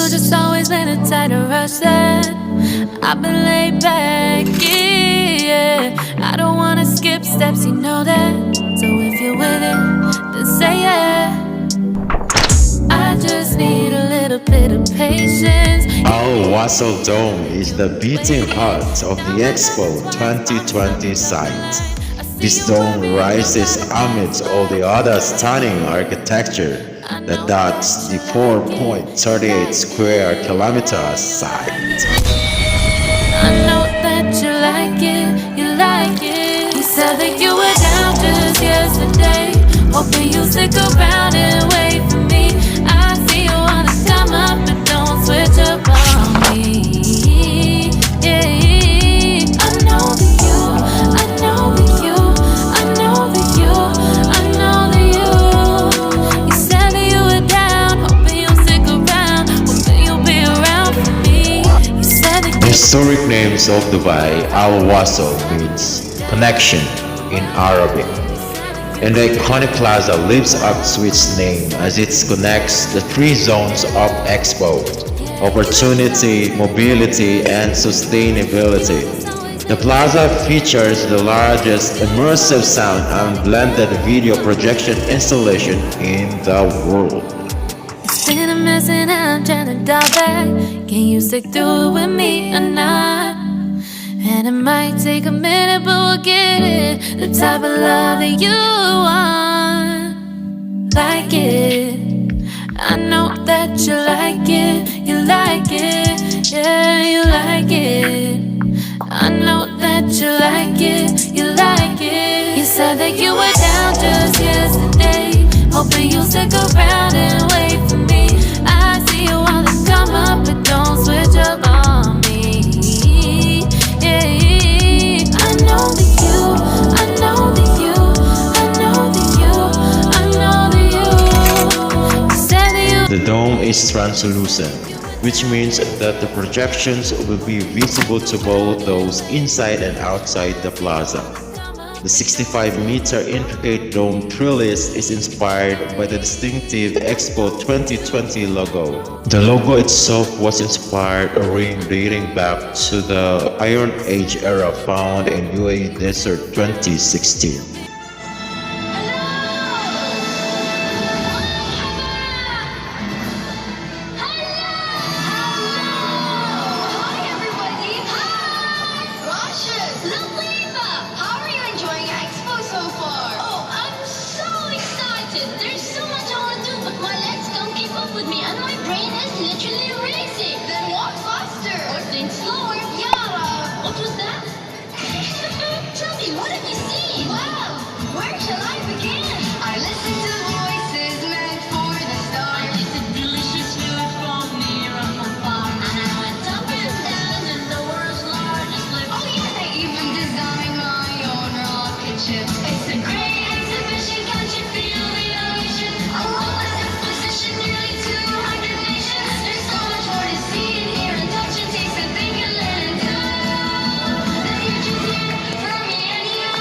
just always been a tighter rush that I've been laid back, yeah. I don't wanna skip steps, you know that. So if you're with it, then say yeah. I just need a little bit of patience. Our Wasl Dome is the beating heart of the Expo 2020 site. This dome rises amidst all the other stunning architecture that dots the 4.38 square kilometer site. I know that you like it, you like it. You said that you were down just yesterday, hoping you'll stick around and wait for me. I see you wanna come up, but don't switch up on me. Yeah, I know that you, I know that you, I know that you, I know that you. You said that you were down, hoping you'll stick around, hoping you'll be around for me. You said that The historic names of Dubai, Al Wasl means connection in Arabic. And the iconic plaza lives up to its name as it connects the three zones of Expo: opportunity, mobility, and sustainability. The plaza features the largest immersive sound and blended video projection installation in the world. it's been a mess and I'm trying to dial back. Can you stick through it with me or not? And it might take a minute, but we'll get it. The type of love that you want, like it. I know that you like it, you like it, yeah, you like it. I know that you like it, you like it. You said that you were down just yesterday, hoping you'll stick around and wait for me. I see you wanna come up, but don't switch up on me. I know that you, I know that you, I know that you, I know that you. You said that you. The dome is translucent, which means that the projections will be visible to both those inside and outside the plaza. The 65-meter intricate dome trellis is inspired by the distinctive Expo 2020 logo. The logo itself was inspired a ring dating back to the Iron Age era found in UAE Desert 2016. There's so much I want to do, but my legs don't keep up with me, and my brain is literally racing. Then walk faster or think slower. Yara, what was that? Tell me, what have you seen? Wow, where shall I begin? I listen to voices meant for the stars. I tasted delicious food from near a farm, and I went up and down in the world's largest lift. Oh yes, I even designed my own rocket ship. It's a great exhibition, can't you feel the ocean? A world exposition, nearly 200 nations. There's so much more to see and hear and touch and taste and think and learn and do. The future's here for me and you.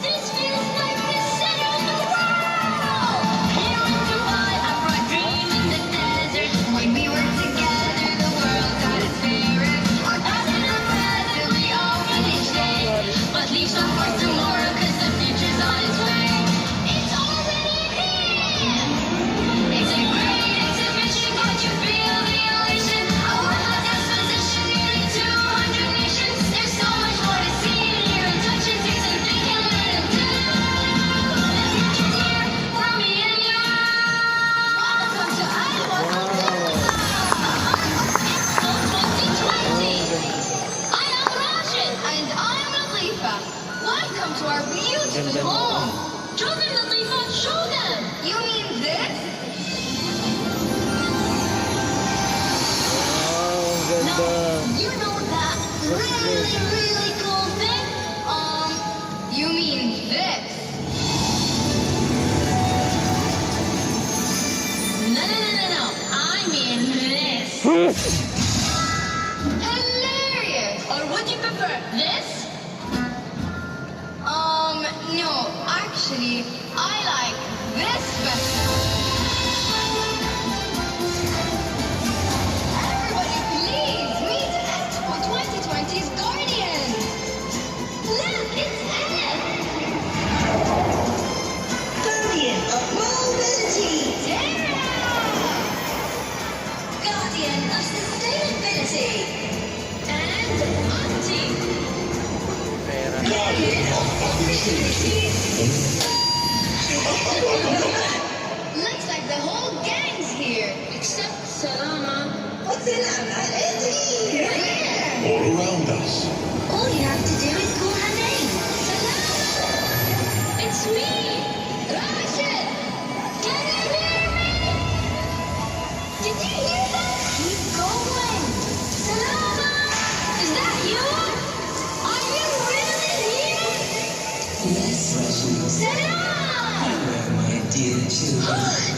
This feels like the center of the world. Here in Dubai, I brought dream in the desert. When we work together, the world's at its fairest. Our past and our present, we open each day. But leave some for tomorrow, 'cause the future's on its way. It's already here. It's a great exhibition, can't you feel the elation? A world exposition, nearly 200 nations. There's so much more to see and hear and touch and taste and think and learn and do. The future's here for me and you. Welcome to Wasl Dome. Expo 2020. I am Rashid. And I'm Latifa. Welcome to our beautiful home. Show them, Latifa, show them. You mean this? No, you know that really cool thing? You mean this? No. I mean this. Hilarious. Or would you prefer this? No. Actually, I like this best.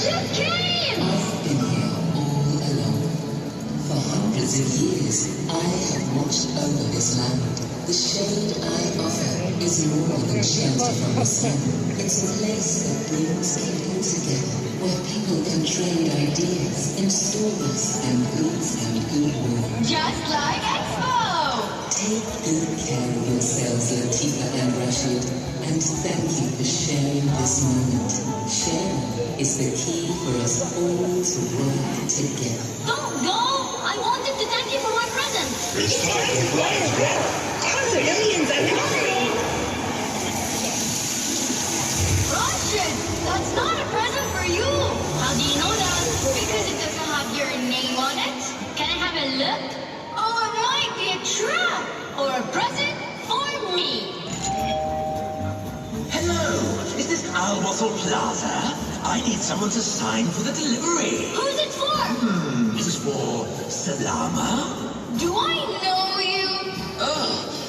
You came! I've been here all along. For hundreds of years, I have watched over this land. The shade I offer is more than shelter from the sun. It's a place that brings people together, where people can trade ideas in stories and goods and goodwill. Just like Expo! Take good care of yourselves, Latifa and Rashid, and thank you for sharing this moment. Sharing is the key for us all to work together. Don't go! I wanted to thank you for my present. It's time to fly as well. Tons of aliens are coming. Rashid, that's not a present for you. How do you know that? Because it doesn't have your name on it. Can I have a look? Oh, it might be a trap or a present for me. Hello, is this Wasl Plaza? I need someone to sign for the delivery. Who's it for? This is for Salama? Do I know you?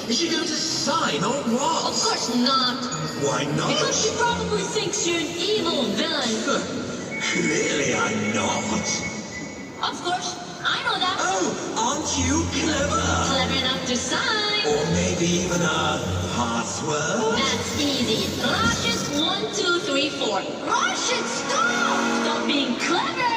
Is she going to sign or what? Of course not. Why not? Because she probably thinks you're an evil villain. Clearly I'm not. Of course, I know that. Oh, aren't you clever? Clever enough to sign. Or maybe even a password? That's easy. Rashid 1, 2, 3, 4. Rashid, stop! Stop being clever.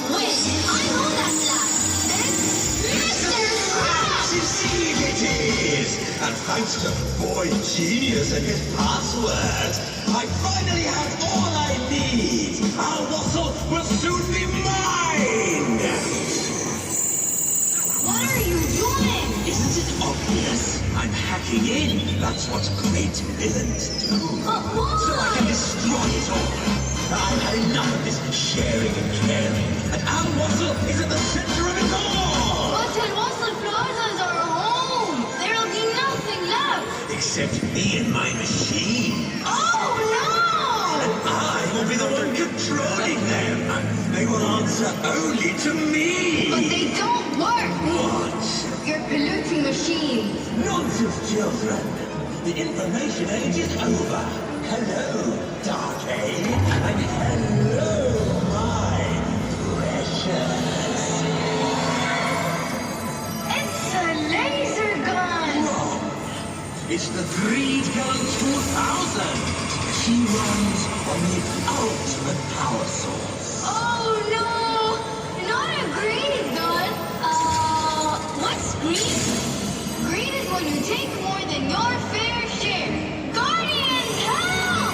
Wait, I know that last. It's Mr. Krabs! Indeed it is! And thanks to Boy Genius and his password, I finally have all I need! Our Wasl will soon be mine! What are you doing? Isn't it obvious? I'm hacking in. That's what great villains do. But why? So I can destroy it all. I've had enough of this sharing and caring, and our Wasl is at the center of it all! But when Wasl Plaza is our home, there'll be nothing left. Except me and my machine. Oh no! And I will be the one controlling them. They will answer only to me. But they don't work. What? You're polluting machines. Nonsense, children. The information age is over. Hello, Dark Age. And hello, my precious. It's a laser gun. Wrong. It's the Greed Gun 2000. She runs on the ultimate power source. Oh no! Not a green gun. What's green? Green is when you take more than your fair share. Guardians, help!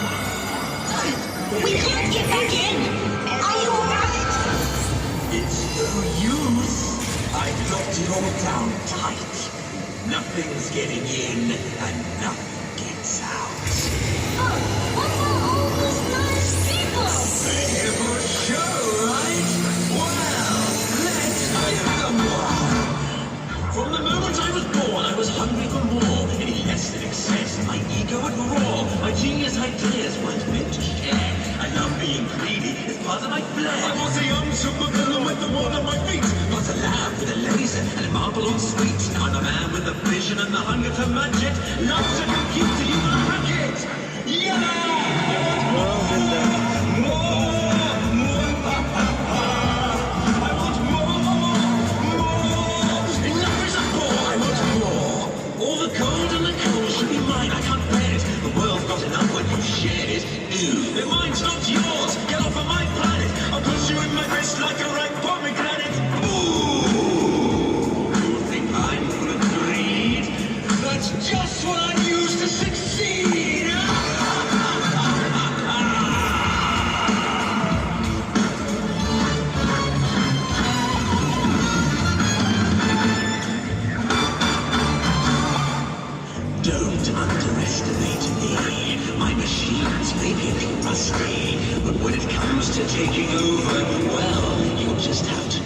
We can't get back in. Are you alright? It's no use. I've locked it all down tight. Nothing's getting in and nothing gets out. Oh, what about all those nice people? They're here for a show, right? Well, let's give them one. From the moment I was born, I was hungry for more. Any less than excess, my ego would roar. My genius ideas weren't meant to share. I love being greedy, it's part of my flair. I was a young supervillain with the world at my feet. Not a lamb with a laser and a marble on sweet. I'm a man with the vision and the hunger for magic. Love to compute to you and hack it. Yeah! I want more! I want more! Enough is a bore, I want more! All the gold and the coal should be mine, I can't bear it. The world's got enough when you share it. Ew, then mine's not yours, get off of my planet. I'll push you in my wrist like a ripe pomegranate. Ooh, you think I'm full of greed? That's just what I use to succeed! Don't underestimate me. My machines may be a bit rusty, but when it comes to taking over, well, you'll just have to